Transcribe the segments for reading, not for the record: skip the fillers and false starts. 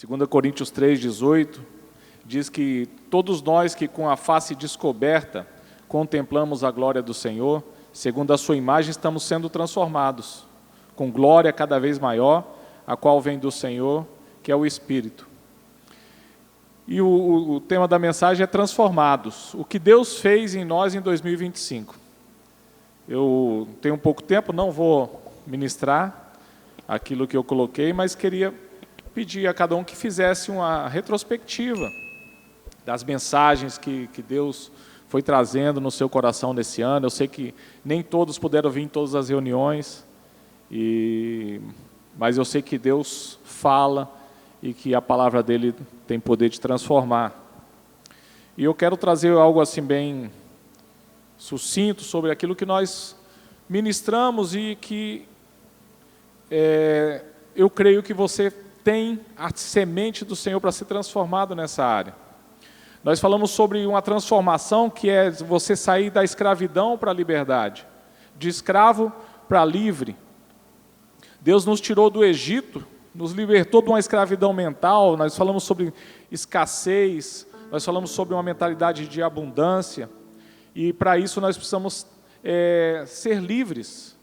2 Coríntios 3,18, diz que todos nós que com a face descoberta contemplamos a glória do Senhor, segundo a sua imagem estamos sendo transformados, com glória cada vez maior, a qual vem do Senhor, que é o Espírito. E o tema da mensagem é transformados. O que Deus fez em nós em 2025. Eu tenho pouco tempo, não vou ministrar aquilo que eu coloquei, mas queria pedir a cada um que fizesse uma retrospectiva das mensagens que Deus foi trazendo no seu coração nesse ano. Eu sei que nem todos puderam vir em todas as reuniões, mas eu sei que Deus fala e que a palavra dele tem poder de transformar. E eu quero trazer algo assim bem sucinto sobre aquilo que nós ministramos e que eu creio que você tem a semente do Senhor para ser transformado nessa área. Nós falamos sobre uma transformação que é você sair da escravidão para a liberdade, de escravo para livre. Deus nos tirou do Egito, nos libertou de uma escravidão mental. Nós falamos sobre escassez, nós falamos sobre uma mentalidade de abundância, e para isso nós precisamos ser livres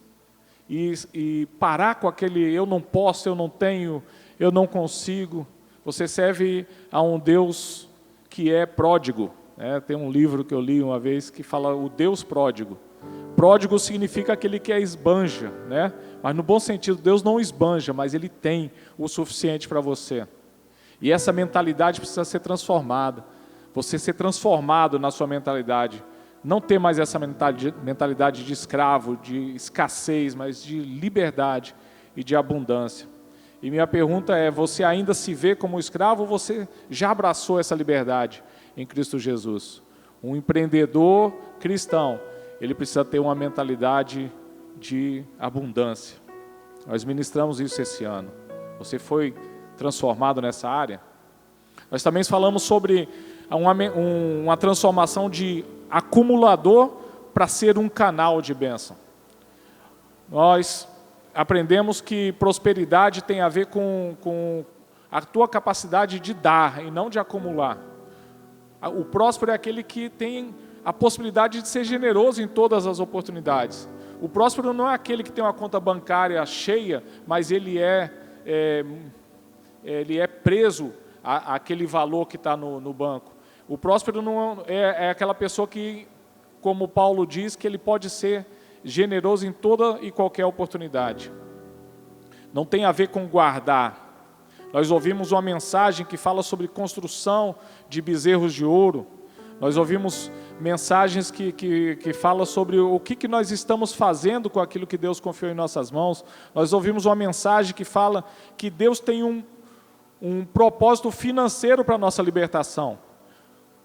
e parar com aquele eu não posso, eu não tenho, eu não consigo. Você serve a um Deus que é pródigo, né? Tem um livro que eu li uma vez que fala o Deus pródigo. Pródigo significa aquele que esbanja, né? Mas no bom sentido, Deus não esbanja, mas Ele tem o suficiente para você. E essa mentalidade precisa ser transformada. Você ser transformado na sua mentalidade. Não ter mais essa mentalidade de escravo, de escassez, mas de liberdade e de abundância. E minha pergunta é, você ainda se vê como escravo ou você já abraçou essa liberdade em Cristo Jesus? Um empreendedor cristão, ele precisa ter uma mentalidade de abundância. Nós ministramos isso esse ano. Você foi transformado nessa área? Nós também falamos sobre uma transformação de acumulador para ser um canal de bênção. Nós aprendemos que prosperidade tem a ver com a tua capacidade de dar e não de acumular. O próspero é aquele que tem a possibilidade de ser generoso em todas as oportunidades. O próspero não é aquele que tem uma conta bancária cheia, mas ele é preso àquele valor que está no banco. O próspero não é aquela pessoa que, como Paulo diz, que ele pode ser generoso em toda e qualquer oportunidade. Não tem a ver com guardar. Nós ouvimos uma mensagem que fala sobre construção de bezerros de ouro. Nós ouvimos mensagens que falam sobre o que nós estamos fazendo com aquilo que Deus confiou em nossas mãos. Nós ouvimos uma mensagem que fala que Deus tem um propósito financeiro para a nossa libertação.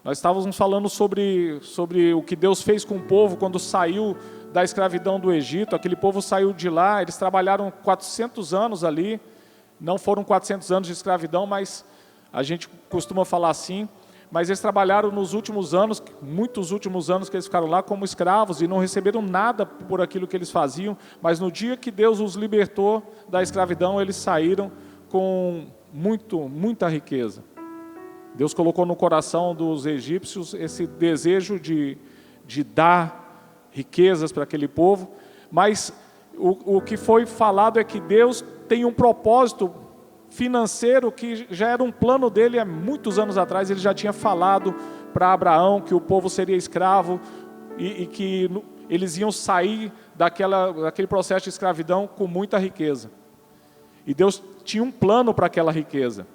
Nós estávamos falando sobre o que Deus fez com o povo quando saiu da escravidão do Egito. Aquele povo saiu de lá, eles trabalharam 400 anos ali. Não foram 400 anos de escravidão, mas a gente costuma falar assim. Mas eles trabalharam nos últimos anos, muitos últimos anos que eles ficaram lá como escravos e não receberam nada por aquilo que eles faziam. Mas no dia que Deus os libertou da escravidão, eles saíram com muita riqueza. Deus colocou no coração dos egípcios esse desejo de dar riquezas para aquele povo, mas o que foi falado é que Deus tem um propósito financeiro que já era um plano dele há muitos anos atrás. Ele já tinha falado para Abraão que o povo seria escravo e que eles iam sair daquele processo de escravidão com muita riqueza. E Deus tinha um plano para aquela riqueza.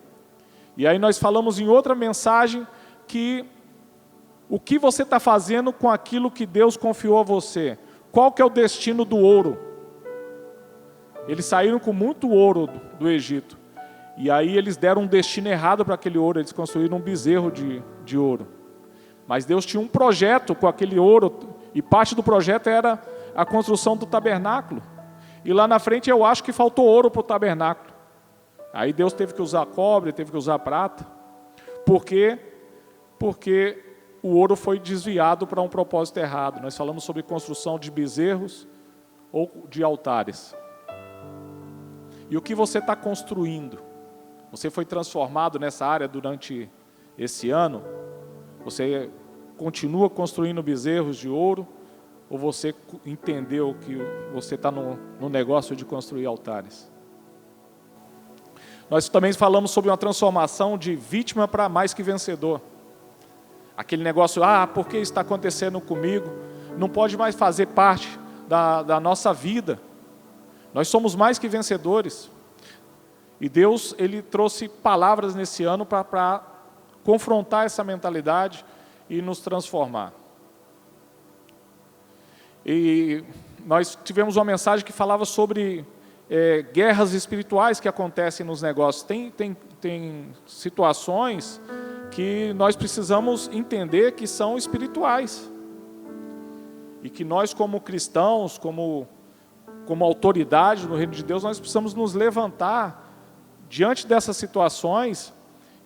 E aí nós falamos em outra mensagem que o que você está fazendo com aquilo que Deus confiou a você? Qual que é o destino do ouro? Eles saíram com muito ouro do Egito. E aí eles deram um destino errado para aquele ouro, eles construíram um bezerro de ouro. Mas Deus tinha um projeto com aquele ouro, e parte do projeto era a construção do tabernáculo. E lá na frente eu acho que faltou ouro para o tabernáculo. Aí Deus teve que usar cobre, teve que usar prata. Por quê? Porque o ouro foi desviado para um propósito errado. Nós falamos sobre construção de bezerros ou de altares. E o que você está construindo? Você foi transformado nessa área durante esse ano? Você continua construindo bezerros de ouro? Ou você entendeu que você está no negócio de construir altares? Nós também falamos sobre uma transformação de vítima para mais que vencedor. Aquele negócio, por que está acontecendo comigo? Não pode mais fazer parte da nossa vida. Nós somos mais que vencedores. E Deus, Ele trouxe palavras nesse ano para confrontar essa mentalidade e nos transformar. E nós tivemos uma mensagem que falava sobre guerras espirituais que acontecem nos negócios. Tem situações que nós precisamos entender que são espirituais. E que nós, como cristãos, como autoridade no reino de Deus, nós precisamos nos levantar diante dessas situações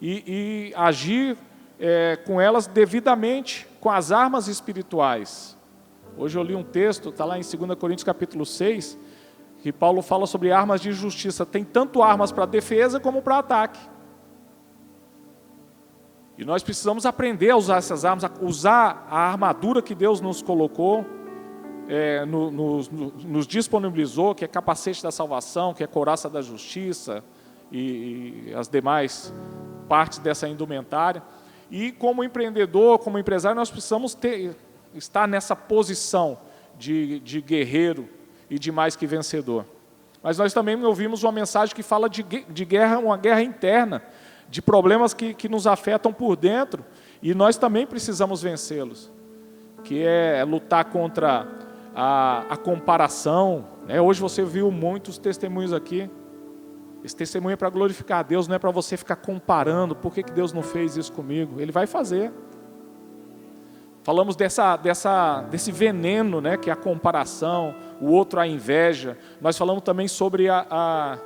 e agir com elas devidamente, com as armas espirituais. Hoje eu li um texto, está lá em 2 Coríntios capítulo 6, que Paulo fala sobre armas de justiça. Tem tanto armas para defesa como para ataque. E nós precisamos aprender a usar essas armas, a usar a armadura que Deus nos colocou, nos disponibilizou, que é capacete da salvação, que é couraça da justiça e as demais partes dessa indumentária. E como empreendedor, como empresário, nós precisamos estar nessa posição de guerreiro e de mais que vencedor. Mas nós também ouvimos uma mensagem que fala de guerra, uma guerra interna, de problemas que nos afetam por dentro, e nós também precisamos vencê-los, que é lutar contra a comparação. Hoje você viu muitos testemunhos aqui. Esse testemunho é para glorificar a Deus, não é para você ficar comparando, por que Deus não fez isso comigo? Ele vai fazer. Falamos desse veneno, que é a comparação, o outro a inveja. Nós falamos também sobre a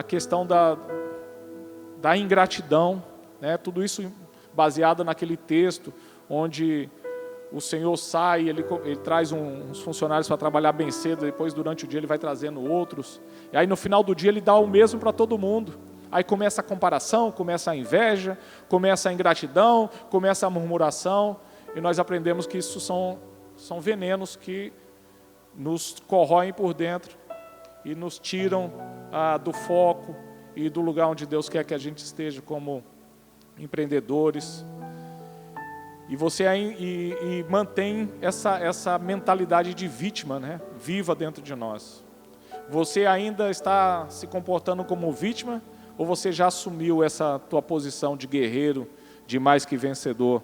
questão da ingratidão, tudo isso baseado naquele texto, onde o Senhor sai, ele traz uns funcionários para trabalhar bem cedo, depois durante o dia ele vai trazendo outros, e aí no final do dia ele dá o mesmo para todo mundo. Aí começa a comparação, começa a inveja, começa a ingratidão, começa a murmuração, e nós aprendemos que isso são venenos que nos corroem por dentro e nos tiram do foco e do lugar onde Deus quer que a gente esteja como empreendedores. E você mantém essa mentalidade de vítima, viva dentro de nós. Você ainda está se comportando como vítima, ou você já assumiu essa tua posição de guerreiro, de mais que vencedor?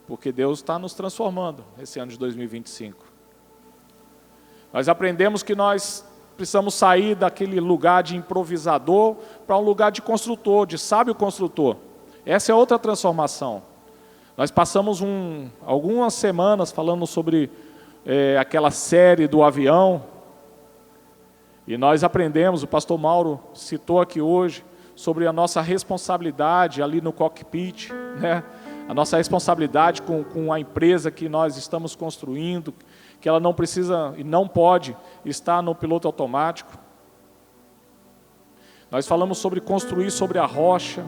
Porque Deus está nos transformando esse ano de 2025. Nós aprendemos que nós precisamos sair daquele lugar de improvisador para um lugar de construtor, de sábio construtor. Essa é outra transformação. Nós passamos algumas semanas falando sobre aquela série do avião, e nós aprendemos, o pastor Mauro citou aqui hoje, sobre a nossa responsabilidade ali no cockpit, a nossa responsabilidade com a empresa que nós estamos construindo, que ela não precisa e não pode estar no piloto automático. Nós falamos sobre construir sobre a rocha.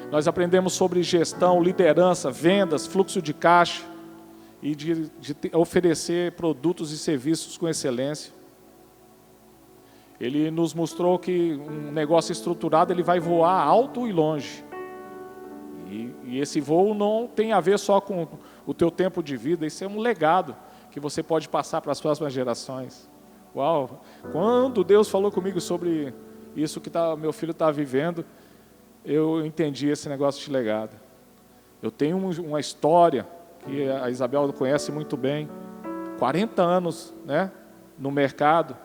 Nós aprendemos sobre gestão, liderança, vendas, fluxo de caixa e de oferecer produtos e serviços com excelência. Ele nos mostrou que um negócio estruturado ele vai voar alto e longe. E esse voo não tem a ver só com o teu tempo de vida, isso é um legado que você pode passar para as próximas gerações. Uau! Quando Deus falou comigo sobre isso que meu filho está vivendo, eu entendi esse negócio de legado. Eu tenho uma história que a Isabel conhece muito bem, 40 anos no mercado.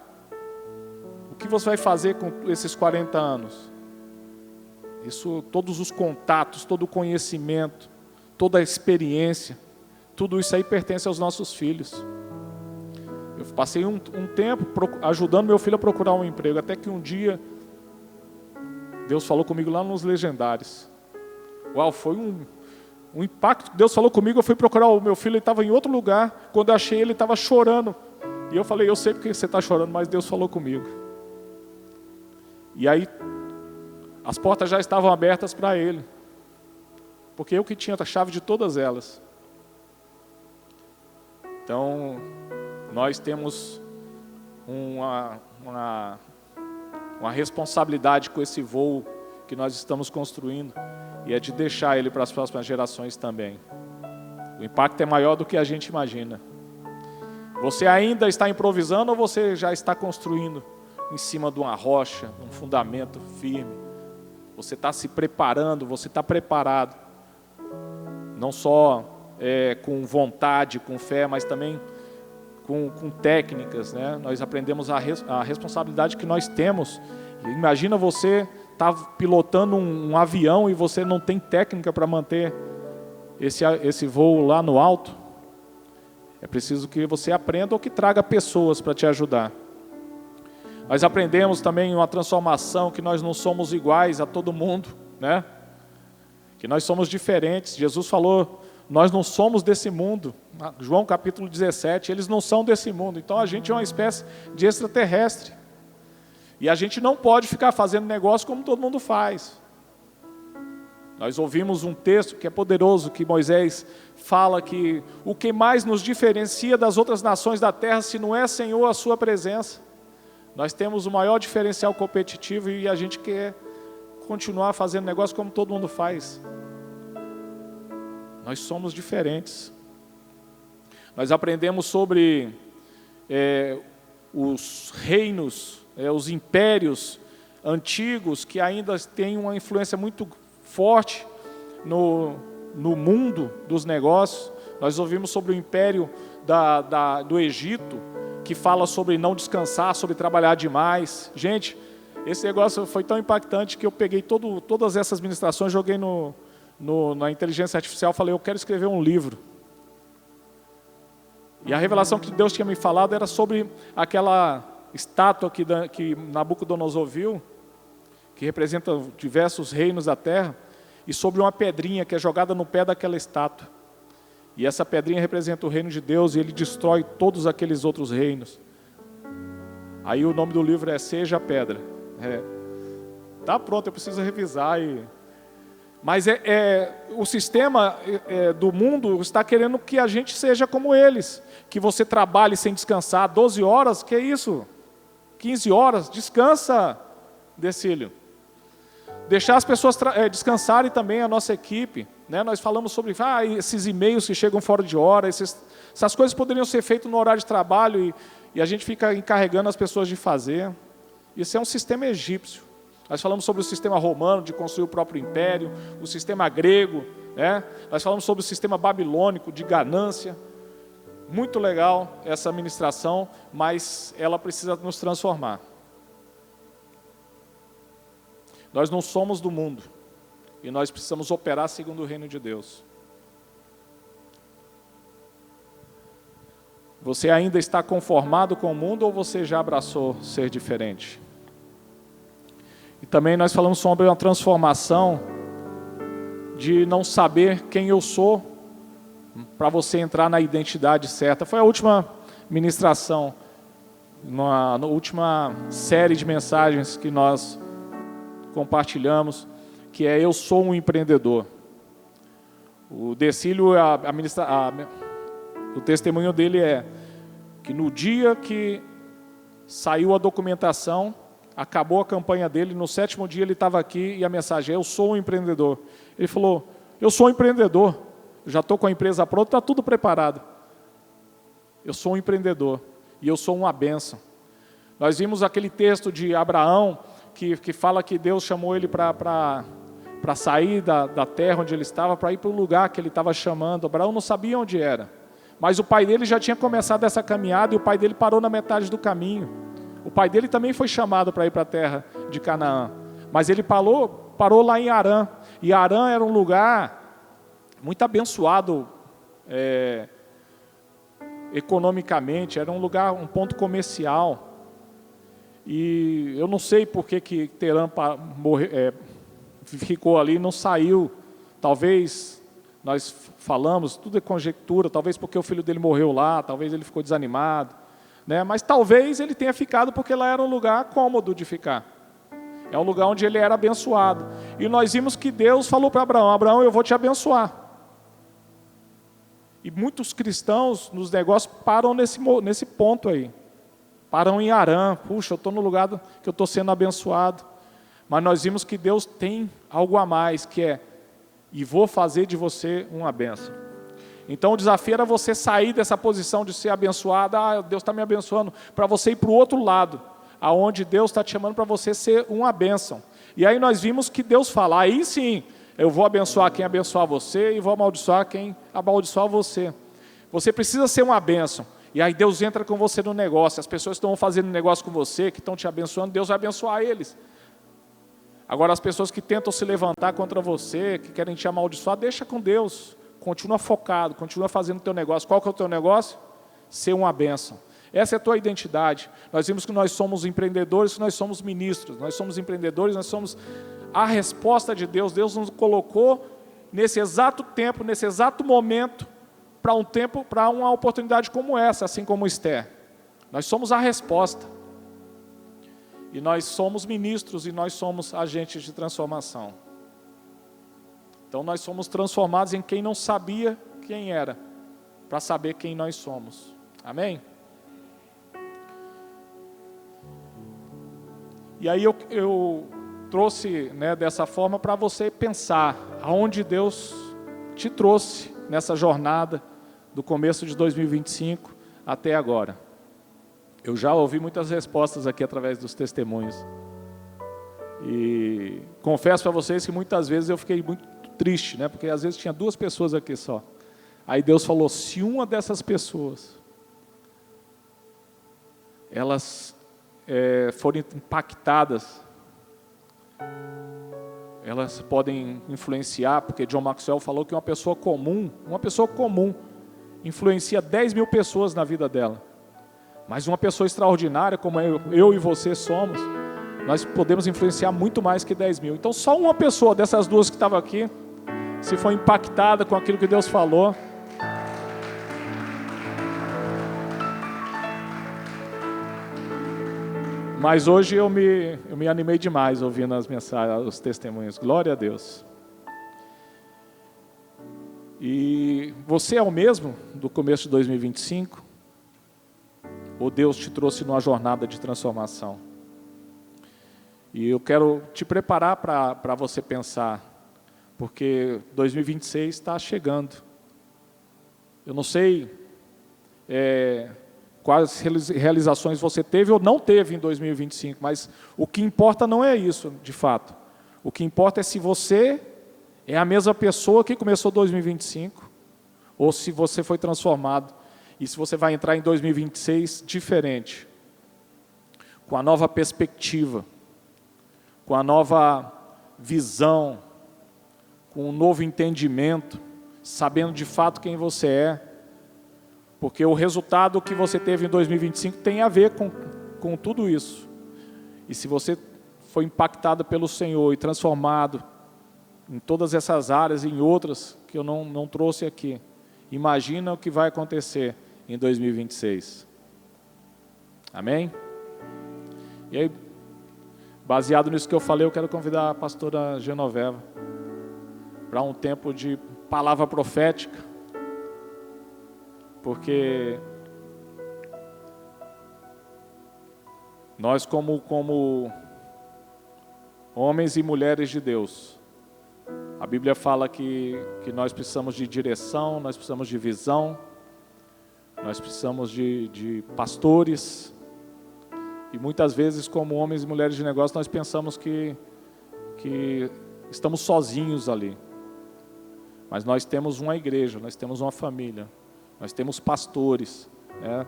O que você vai fazer com esses 40 anos? Isso, todos os contatos, todo o conhecimento, toda a experiência, tudo isso aí pertence aos nossos filhos. Eu passei um tempo ajudando meu filho a procurar um emprego, até que um dia Deus falou comigo lá nos Legendários. Uau, foi um impacto. Deus falou comigo, eu fui procurar o meu filho, ele estava em outro lugar. Quando eu achei ele estava chorando. E eu falei, eu sei porque você está chorando, mas Deus falou comigo. E aí, As portas já estavam abertas para ele, porque eu que tinha a chave de todas elas. Então, nós temos uma responsabilidade com esse voo que nós estamos construindo, e é de deixar ele para as próximas gerações também. O impacto é maior do que a gente imagina. Você ainda está improvisando ou você já está construindo em cima de uma rocha, um fundamento firme? Você está se preparando, você está preparado, não só com vontade, com fé, mas também com técnicas, né? Nós aprendemos a responsabilidade que nós temos. Imagina você estar pilotando um avião e você não tem técnica para manter esse voo lá no alto. É preciso que você aprenda ou que traga pessoas para te ajudar. Nós aprendemos também uma transformação, que nós não somos iguais a todo mundo, né? Que nós somos diferentes. Jesus falou, nós não somos desse mundo. João capítulo 17, eles não são desse mundo. Então a gente é uma espécie de extraterrestre. E a gente não pode ficar fazendo negócio como todo mundo faz. Nós ouvimos um texto que é poderoso, que Moisés fala que o que mais nos diferencia das outras nações da terra, se não é, Senhor, a sua presença. Nós temos o maior diferencial competitivo e a gente quer continuar fazendo negócio como todo mundo faz. Nós somos diferentes. Nós aprendemos sobre os reinos, os impérios antigos que ainda têm uma influência muito forte no mundo dos negócios. Nós ouvimos sobre o império do Egito, que fala sobre não descansar, sobre trabalhar demais. Gente, esse negócio foi tão impactante que eu peguei todas essas ministrações, joguei na inteligência artificial, falei, eu quero escrever um livro. E a revelação que Deus tinha me falado era sobre aquela estátua que Nabucodonosor viu, que representa diversos reinos da terra, e sobre uma pedrinha que é jogada no pé daquela estátua. E essa pedrinha representa o reino de Deus, e ele destrói todos aqueles outros reinos. Aí o nome do livro é Seja a Pedra. Tá pronto, eu preciso revisar. Mas o sistema do mundo está querendo que a gente seja como eles. Que você trabalhe sem descansar 12 horas, que é isso? 15 horas, descansa, Decílio. Deixar as pessoas descansarem também, a nossa equipe. Né? Nós falamos sobre esses e-mails que chegam fora de hora, essas coisas poderiam ser feitas no horário de trabalho e a gente fica encarregando as pessoas de fazer. Isso é um sistema egípcio. Nós falamos sobre o sistema romano, de construir o próprio império, o sistema grego, né? Nós falamos sobre o sistema babilônico, de ganância. Muito legal essa ministração, mas ela precisa nos transformar. Nós não somos do mundo, e nós precisamos operar segundo o reino de Deus. Você ainda está conformado com o mundo ou você já abraçou ser diferente? E também nós falamos sobre uma transformação de não saber quem eu sou, para você entrar na identidade certa. Foi a última ministração, na última série de mensagens que nós compartilhamos, que é Eu Sou um Empreendedor. O Decílio, o testemunho dele é que no dia que saiu a documentação, acabou a campanha dele, no 7º dia ele estava aqui e a mensagem é: eu sou um empreendedor. Ele falou: eu sou um empreendedor, já estou com a empresa pronta, está tudo preparado. Eu sou um empreendedor e eu sou uma bênção. Nós vimos aquele texto de Abraão, que fala que Deus chamou ele para sair da terra onde ele estava, para ir para o lugar que ele estava chamando. Abraão não sabia onde era, mas o pai dele já tinha começado essa caminhada e o pai dele parou na metade do caminho. O pai dele também foi chamado para ir para a terra de Canaã, mas ele parou lá em Harã, e Harã era um lugar muito abençoado economicamente, era um lugar, um ponto comercial. E eu não sei por que Terã ficou ali, não saiu. Talvez, nós falamos, tudo é conjectura, talvez porque o filho dele morreu lá, talvez ele ficou desanimado, né? Mas talvez ele tenha ficado porque lá era um lugar cômodo de ficar. É o lugar onde ele era abençoado. E nós vimos que Deus falou para Abraão: Abraão, eu vou te abençoar. E muitos cristãos nos negócios param nesse ponto aí. Param em Harã. Puxa, eu estou no lugar que eu estou sendo abençoado. Mas nós vimos que Deus tem algo a mais, que é: e vou fazer de você uma bênção. Então o desafio era você sair dessa posição de ser abençoado. Deus está me abençoando, para você ir para o outro lado, aonde Deus está te chamando para você ser uma bênção. E aí nós vimos que Deus fala: aí sim, eu vou abençoar quem abençoar você e vou amaldiçoar quem amaldiçoar você. Você precisa ser uma bênção. E aí Deus entra com você no negócio. As pessoas que estão fazendo negócio com você, que estão te abençoando, Deus vai abençoar eles. Agora as pessoas que tentam se levantar contra você, que querem te amaldiçoar, deixa com Deus. Continua focado, continua fazendo o teu negócio. Qual que é o teu negócio? Ser uma bênção. Essa é a tua identidade. Nós vimos que nós somos empreendedores, nós somos ministros. Nós somos empreendedores, nós somos a resposta de Deus. Deus nos colocou nesse exato tempo, nesse exato momento, para uma oportunidade como essa, assim como Esther. Nós somos a resposta. E nós somos ministros e nós somos agentes de transformação. Então nós somos transformados em quem não sabia quem era, para saber quem nós somos. Amém? E aí eu trouxe, né, dessa forma para você pensar aonde Deus te trouxe nessa jornada do começo de 2025 até agora. Eu já ouvi muitas respostas aqui através dos testemunhos. E confesso para vocês que muitas vezes eu fiquei muito triste, né? Porque às vezes tinha 2 pessoas aqui só. Aí Deus falou: se uma dessas pessoas elas forem impactadas, elas podem influenciar, porque John Maxwell falou que uma pessoa comum influencia 10 mil pessoas na vida dela. Mas uma pessoa extraordinária, como eu e você somos, nós podemos influenciar muito mais que 10 mil. Então só uma pessoa dessas 2 que estavam aqui, se foi impactada com aquilo que Deus falou, mas hoje eu me animei demais ouvindo as mensagens, os testemunhos. Glória a Deus. E você é o mesmo do começo de 2025? Ou Deus te trouxe numa jornada de transformação? E eu quero te preparar para você pensar, porque 2026 está chegando. Eu não sei quais realizações você teve ou não teve em 2025, mas o que importa não é isso, de fato. O que importa é se você é a mesma pessoa que começou 2025, ou se você foi transformado, e se você vai entrar em 2026 diferente, com a nova perspectiva, com a nova visão, com um novo entendimento, sabendo de fato quem você é, porque o resultado que você teve em 2025 tem a ver com tudo isso. E se você foi impactado pelo Senhor e transformado em todas essas áreas e em outras que eu não trouxe aqui, imagina o que vai acontecer em 2026. Amém? E aí, baseado nisso que eu falei, eu quero convidar a pastora Genoveva para um tempo de palavra profética, porque nós como homens e mulheres de Deus, a Bíblia fala que nós precisamos de direção, nós precisamos de visão, nós precisamos de pastores, e muitas vezes como homens e mulheres de negócio nós pensamos que estamos sozinhos ali, mas nós temos uma igreja, nós temos uma família, nós temos pastores, né?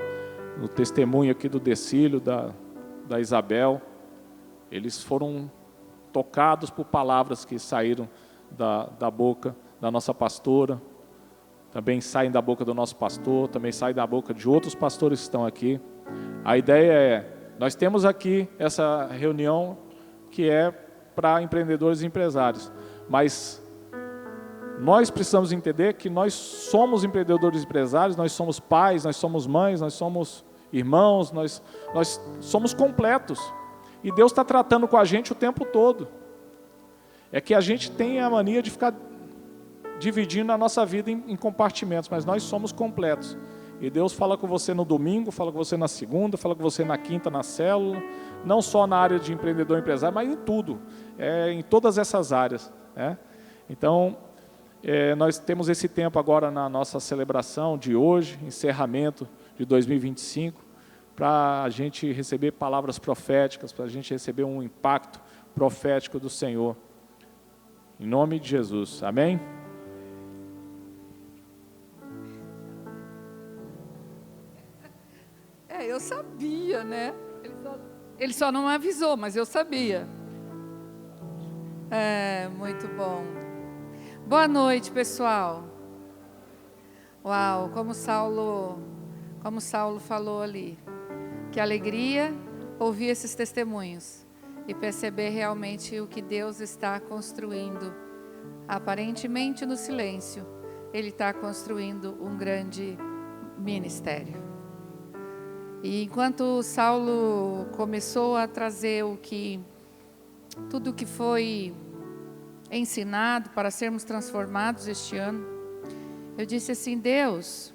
No testemunho aqui do Decílio, da Isabel, eles foram tocados por palavras que saíram da boca da nossa pastora, também saem da boca do nosso pastor, também saem da boca de outros pastores que estão aqui. A ideia é, nós temos aqui essa reunião que é para empreendedores e empresários, mas nós precisamos entender que nós somos empreendedores e empresários, nós somos pais, nós somos mães, nós somos irmãos, nós somos completos. E Deus está tratando com a gente o tempo todo. É que a gente tem a mania de ficar dividindo a nossa vida em compartimentos, mas nós somos completos. E Deus fala com você no domingo, fala com você na segunda, fala com você na quinta, na célula, não só na área de empreendedor e empresário, mas em tudo, em todas essas áreas, né? Então, nós temos esse tempo agora na nossa celebração de hoje, encerramento de 2025, para a gente receber palavras proféticas, para a gente receber um impacto profético do Senhor. Em nome de Jesus, amém? Eu sabia, né? Ele só não avisou, mas eu sabia. Muito bom. Boa noite, pessoal. Uau, como Saulo falou ali. Que alegria ouvir esses testemunhos e perceber realmente o que Deus está construindo. Aparentemente no silêncio, Ele está construindo um grande ministério. E enquanto Saulo começou a trazer tudo o que foi ensinado para sermos transformados este ano, eu disse assim: Deus,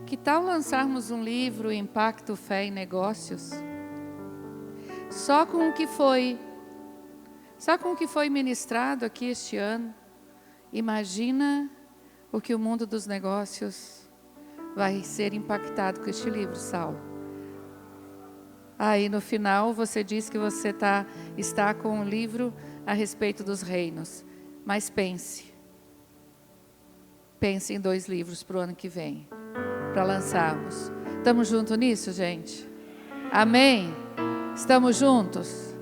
que tal lançarmos um livro, Impacto, Fé e Negócios? Só com o que foi ministrado aqui este ano. Imagina o que o mundo dos negócios vai ser impactado com este livro, Saulo. Aí no final você diz que você está com um livro a respeito dos reinos. Mas pense em 2 livros para o ano que vem, para lançarmos. Estamos juntos nisso, gente? Amém? Estamos juntos?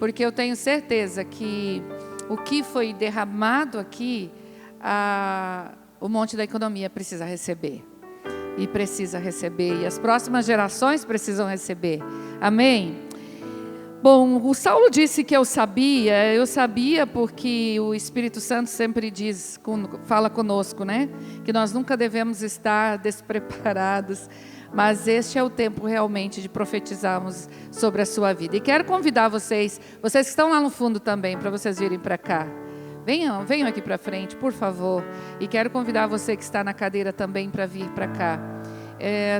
Porque eu tenho certeza que o que foi derramado aqui, o Monte da Economia precisa receber. E precisa receber, e as próximas gerações precisam receber. Amém? Bom, o Saulo disse que eu sabia porque o Espírito Santo sempre fala conosco, né? Que nós nunca devemos estar despreparados, mas este é o tempo realmente de profetizarmos sobre a sua vida. E quero convidar vocês que estão lá no fundo também, para vocês virem para cá. Venham aqui para frente, por favor. E quero convidar você que está na cadeira também para vir para cá.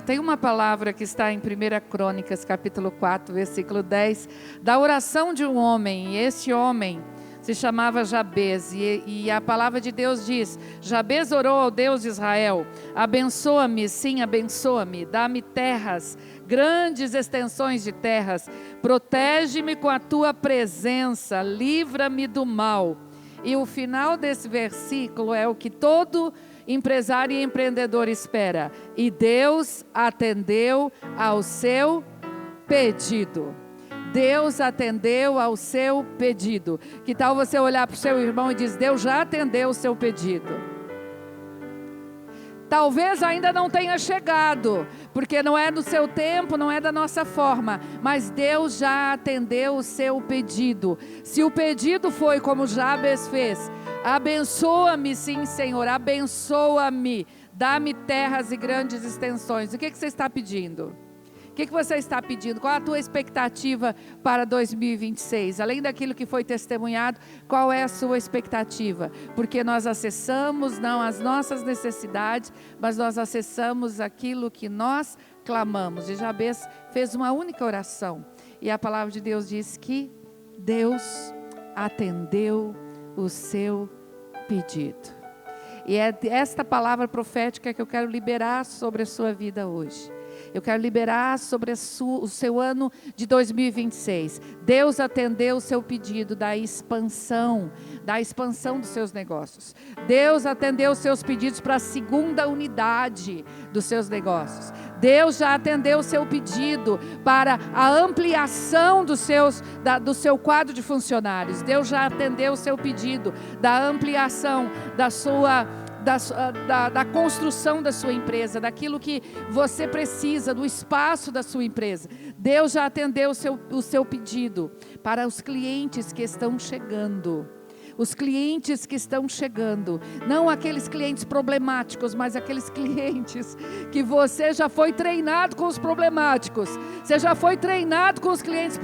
Tem uma palavra que está em 1 Crônicas, capítulo 4, versículo 10, da oração de um homem. E esse homem se chamava Jabez. E a palavra de Deus diz: Jabez orou ao Deus de Israel: abençoa-me, sim, abençoa-me, dá-me terras, grandes extensões de terras, protege-me com a tua presença, livra-me do mal. E o final desse versículo é o que todo empresário e empreendedor espera. E Deus atendeu ao seu pedido. Deus atendeu ao seu pedido. Que tal você olhar para o seu irmão e dizer: Deus já atendeu o seu pedido. Talvez ainda não tenha chegado, porque não é do seu tempo, não é da nossa forma, mas Deus já atendeu o seu pedido. Se o pedido foi como Jabez fez: abençoa-me, sim, Senhor, abençoa-me, dá-me terras e grandes extensões. O que você está pedindo? O que você está pedindo? Qual a tua expectativa para 2026? Além daquilo que foi testemunhado, qual é a sua expectativa? Porque nós acessamos não as nossas necessidades, mas nós acessamos aquilo que nós clamamos. E Jabez fez uma única oração. E a palavra de Deus diz que Deus atendeu o seu pedido. E é esta palavra profética que eu quero liberar sobre a sua vida hoje. Eu quero liberar sobre o seu ano de 2026. Deus atendeu o seu pedido da expansão dos seus negócios. Deus atendeu os seus pedidos para a segunda unidade dos seus negócios. Deus já atendeu o seu pedido para a ampliação do seu quadro de funcionários. Deus já atendeu o seu pedido da ampliação da construção da sua empresa, daquilo que você precisa, do espaço da sua empresa. Deus já atendeu o seu pedido para os clientes que estão chegando. os clientes que estão chegando, não aqueles clientes problemáticos, mas aqueles clientes que você já foi treinado com os problemáticos, você já foi treinado com os clientes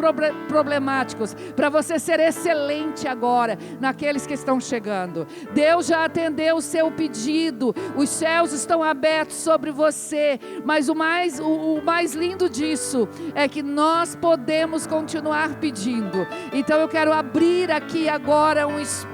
problemáticos, para você ser excelente agora naqueles que estão chegando. Deus já atendeu o seu pedido, os céus estão abertos sobre você, mas o mais lindo disso é que nós podemos continuar pedindo. Então eu quero abrir aqui agora um espaço,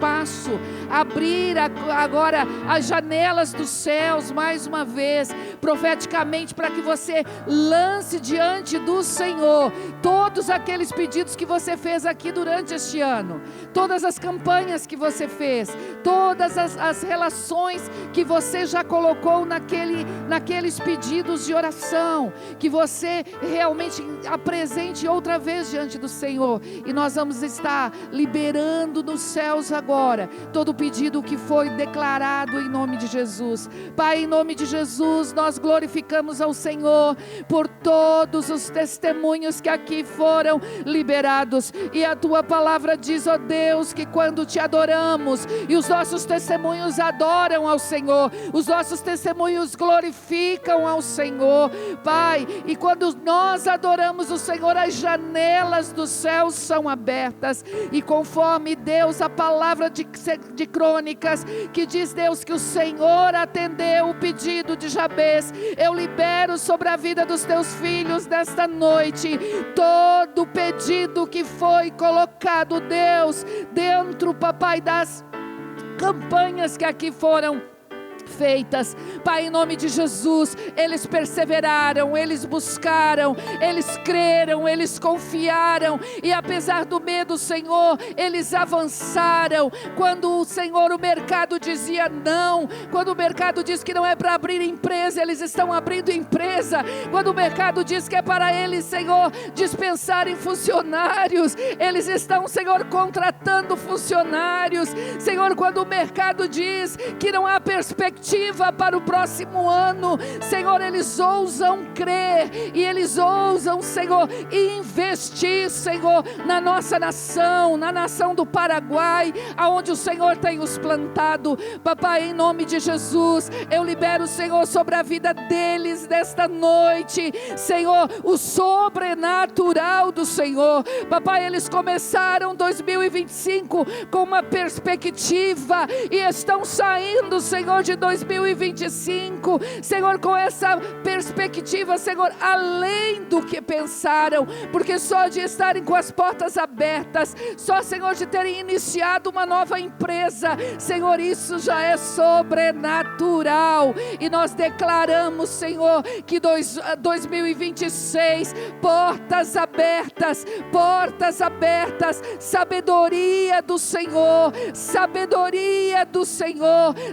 abrir agora as janelas dos céus mais uma vez, profeticamente, para que você lance diante do Senhor todos aqueles pedidos que você fez aqui durante este ano, todas as campanhas que você fez, todas as relações que você já colocou naqueles pedidos de oração, que você realmente apresente outra vez diante do Senhor, e nós vamos estar liberando nos céus agora todo o pedido que foi declarado em nome de Jesus. Pai, em nome de Jesus, nós glorificamos ao Senhor por todos os testemunhos que aqui foram liberados, e a tua palavra diz, ó Deus, que quando te adoramos, e os nossos testemunhos adoram ao Senhor, os nossos testemunhos glorificam ao Senhor, Pai, e quando nós adoramos o Senhor, as janelas dos céus são abertas, e conforme Deus, a palavra de Crônicas, que diz, Deus, que o Senhor atendeu o pedido de Jabez, eu libero sobre a vida dos teus filhos nesta noite, todo pedido que foi colocado, Deus, dentro, papai, das campanhas que aqui foram feitas, Pai, em nome de Jesus, eles perseveraram, eles buscaram, eles creram, eles confiaram, e apesar do medo, Senhor, eles avançaram. Quando o Senhor, o mercado dizia não, quando o mercado diz que não é para abrir empresa, eles estão abrindo empresa. Quando o mercado diz que é para eles, Senhor, dispensarem funcionários, eles estão, Senhor, contratando funcionários. Senhor, quando o mercado diz que não há perspectiva para o próximo ano, Senhor, eles ousam crer, e eles ousam, Senhor, investir, Senhor, na nossa nação, na nação do Paraguai, aonde o Senhor tem os plantado. Papai, em nome de Jesus, eu libero, Senhor, sobre a vida deles nesta noite, Senhor, o sobrenatural do Senhor. Papai, eles começaram 2025 com uma perspectiva, e estão saindo, Senhor, de 2025, Senhor, com essa perspectiva, Senhor, além do que pensaram, porque só de estarem com as portas abertas, só, Senhor, de terem iniciado uma nova empresa, Senhor, isso já é sobrenatural, e nós declaramos, Senhor, que 2026, portas abertas, sabedoria do Senhor,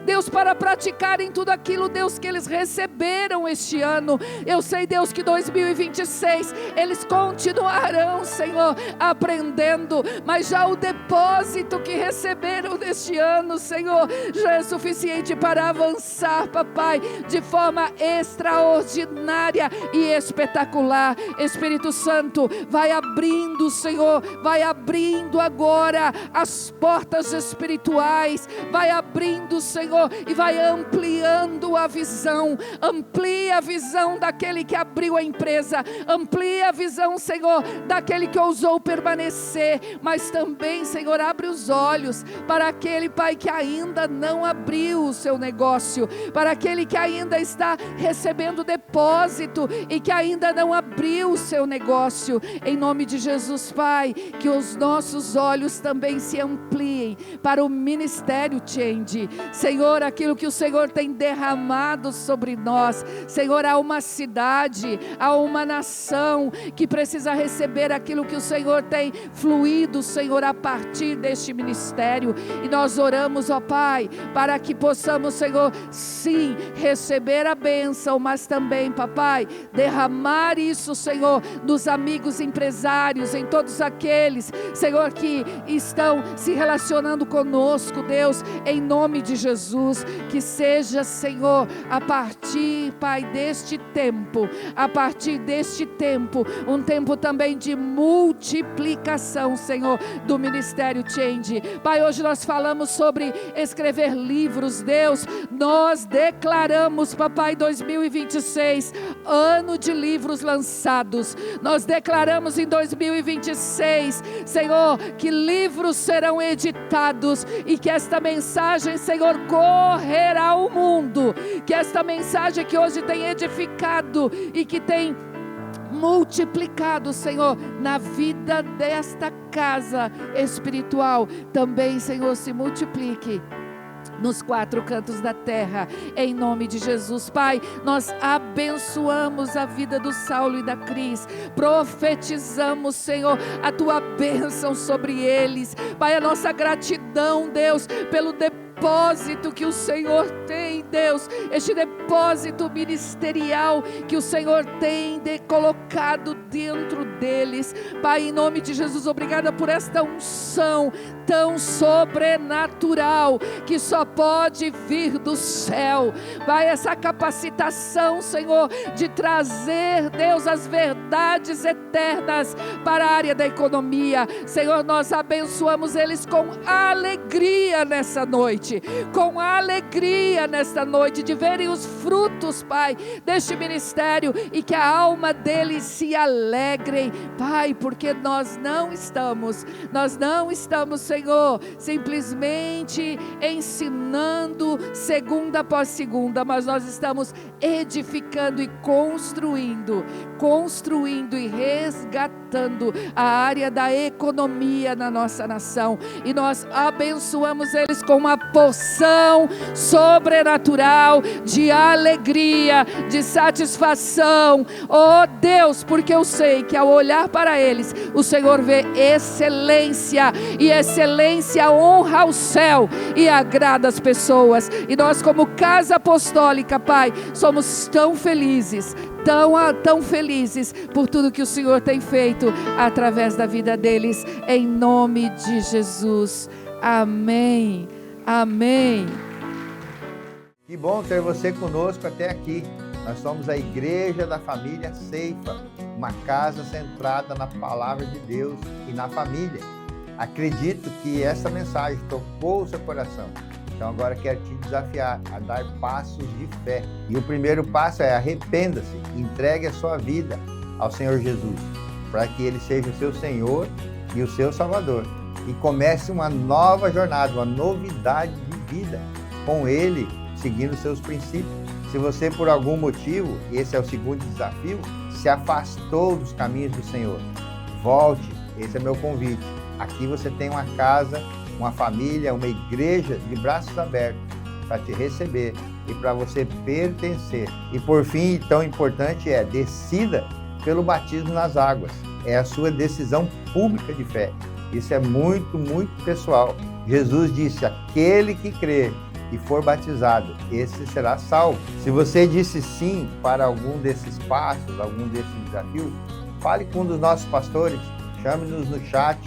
Deus, para praticarem tudo aquilo, Deus, que eles receberam este ano. Eu sei, Deus, que 2026 eles continuarão, Senhor, aprendendo, mas já o depósito que receberam neste ano, Senhor, já é suficiente para avançar, papai, de forma extraordinária e espetacular. Espírito Santo, vai abrindo, Senhor, vai abrindo agora as portas espirituais, vai abrindo, Senhor, e vai ampliando a visão. Amplia a visão daquele que abriu a empresa, amplia a visão, Senhor, daquele que ousou permanecer, mas também, Senhor, abre os olhos para aquele, Pai, que ainda não abriu o seu negócio, para aquele que ainda está recebendo depósito e que ainda não abriu o seu negócio. Em nome de Jesus, Pai, que os nossos olhos também se ampliem para o ministério Change, Senhor, aquilo que o Senhor tem derramado sobre nós. Senhor, há uma cidade, há uma nação que precisa receber aquilo que o Senhor tem fluído, Senhor, a partir deste ministério, e nós oramos, ó Pai, para que possamos, Senhor, sim, receber a bênção, mas também, papai, derramar isso, Senhor, nos amigos empresários, em todos aqueles, Senhor, que estão se relacionando conosco, Deus, em nome de Jesus, que seja, Senhor, a partir, Pai, deste tempo, um tempo também de multiplicação, Senhor, do Ministério Change. Pai, hoje nós falamos sobre escrever livros, Deus, nós declaramos, papai, 2026, ano de livros lançados. Nós declaramos em 2026, Senhor, que livros serão editados e que esta mensagem, Senhor, correrá ao mundo, que esta mensagem que hoje tem edificado e que tem multiplicado, Senhor, na vida desta casa espiritual, também, Senhor, se multiplique nos 4 cantos da terra, em nome de Jesus. Pai, nós abençoamos a vida do Saulo e da Cris, profetizamos, Senhor, a tua bênção sobre eles, Pai, a nossa gratidão, Deus, pelo depósito que o Senhor tem, Deus, este depósito ministerial que o Senhor tem colocado dentro deles, Pai, em nome de Jesus, obrigada por esta unção tão sobrenatural, que só pode vir do céu, Pai, essa capacitação, Senhor, de trazer, Deus, as verdades eternas para a área da economia, Senhor, nós abençoamos eles com alegria nessa noite, nesta noite, de verem os frutos, Pai, deste ministério, e que a alma deles se alegrem, Pai, porque nós não estamos, Senhor, simplesmente ensinando segunda após segunda, mas nós estamos edificando e construindo e resgatando a área da economia na nossa nação, e nós abençoamos eles com uma porção sobrenatural de alegria, de satisfação, oh Deus, porque eu sei que ao olhar para eles, o Senhor vê excelência, e excelência honra ao céu e agrada as pessoas, e nós, como casa apostólica, Pai, somos tão felizes por tudo que o Senhor tem feito através da vida deles, em nome de Jesus, amém, amém. Que bom ter você conosco até aqui. Nós somos a Igreja da Família Ceifa, uma casa centrada na Palavra de Deus e na família. Acredito que essa mensagem tocou o seu coração. Então agora quero te desafiar a dar passos de fé. E o primeiro passo é: arrependa-se, entregue a sua vida ao Senhor Jesus, para que Ele seja o seu Senhor e o seu Salvador. E comece uma nova jornada, uma novidade de vida com Ele, seguindo seus princípios. Se você, por algum motivo, esse é o segundo desafio, se afastou dos caminhos do Senhor, volte. Esse é meu convite. Aqui você tem uma casa, uma família, uma igreja de braços abertos para te receber e para você pertencer. E por fim, tão importante é: decida pelo batismo nas águas. É a sua decisão pública de fé. Isso é muito, muito pessoal. Jesus disse: aquele que crer e for batizado, esse será salvo. Se você disse sim para algum desses passos, algum desses desafios, fale com um dos nossos pastores, chame-nos no chat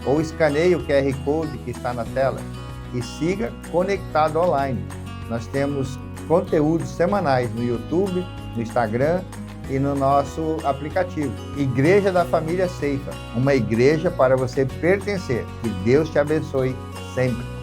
ou escaneie o QR Code que está na tela e siga conectado online. Nós temos conteúdos semanais no YouTube, no Instagram e no nosso aplicativo. Igreja da Família Ceifa, uma igreja para você pertencer. Que Deus te abençoe sempre.